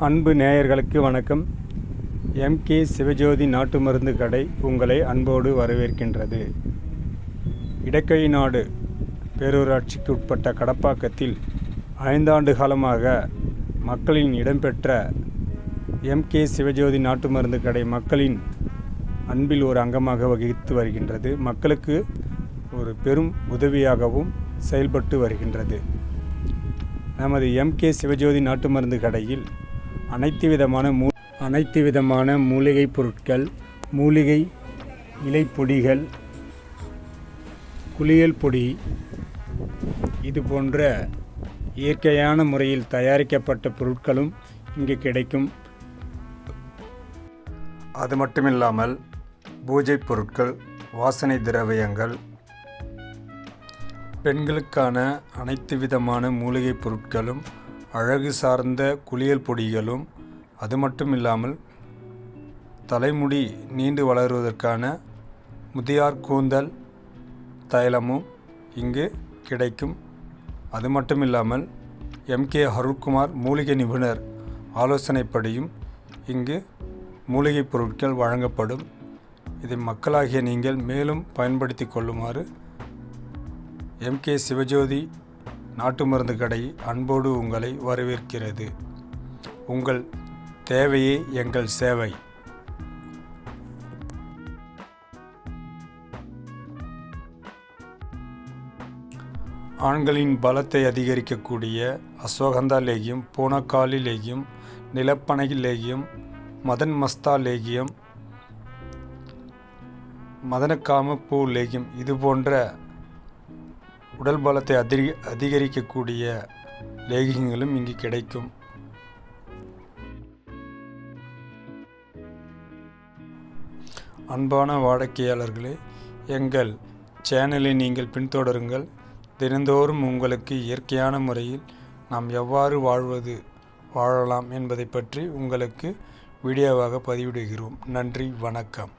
அன்பு நேயர்களுக்கு வணக்கம். எம்கே சிவஜோதி நாட்டு மருந்து கடை உங்களை அன்போடு வரவேற்கின்றது. இடக்கைநாடு பேரூராட்சிக்கு உட்பட்ட கடப்பாக்கத்தில் 5 ஆண்டு காலமாக மக்களின் இடம்பெற்ற எம்கே சிவஜோதி நாட்டு மருந்து கடை மக்களின் அன்பில் ஒரு அங்கமாக வகித்து வருகின்றது. மக்களுக்கு ஒரு பெரும் உதவியாகவும் செயல்பட்டு வருகின்றது. நமது எம்கே சிவஜோதி நாட்டு மருந்து கடையில் அனைத்து விதமான மூலிகை பொருட்கள், மூலிகை இலைப்பொடிகள், குளியல் பொடி, இது போன்ற இயற்கையான முறையில் தயாரிக்கப்பட்ட பொருட்களும் இங்கு கிடைக்கும். அது மட்டுமில்லாமல் பூஜை பொருட்கள், வாசனை திரவியங்கள், பெண்களுக்கான அனைத்து விதமான மூலிகை பொருட்களும், அழகு சார்ந்த குளியல் பொடிகளும், அது மட்டும் இல்லாமல் தலைமுடி நீண்டு வளருவதற்கான முதியார் கூந்தல் தைலமும் இங்கு கிடைக்கும். அது மட்டும் இல்லாமல் எம்கே அருள்குமார் மூலிகை நிபுணர் ஆலோசனைப்படியும் இங்கு மூலிகை பொருட்கள் வழங்கப்படும். இதை மக்களாகிய நீங்கள் மேலும் பயன்படுத்தி கொள்ளுமாறு எம்கே சிவஜோதி நாட்டு மருந்து கடை அன்போடு உங்களை வரவேற்கிறது. உங்கள் தேவையே எங்கள் சேவை. ஆண்களின் பலத்தை அதிகரிக்கக்கூடிய அஸ்வகந்தா லேகியம், பூனக்காளி லேகியம், நிலப்பனை லேகியம், மதன் மஸ்தா லேகியம், மதனக்காம பூ லேகியம், இது போன்ற உடல் பலத்தை அதிகரிக்கக்கூடிய லேகியங்களும் இங்கு கிடைக்கும். அன்பான வாடிக்கையாளர்களே, எங்கள் சேனலை நீங்கள் பின்தொடருங்கள். தினந்தோறும் உங்களுக்கு இயற்கையான முறையில் நாம் எவ்வாறு வாழலாம் என்பதை பற்றி உங்களுக்கு வீடியோவாக பதிவிடுகிறோம். நன்றி, வணக்கம்.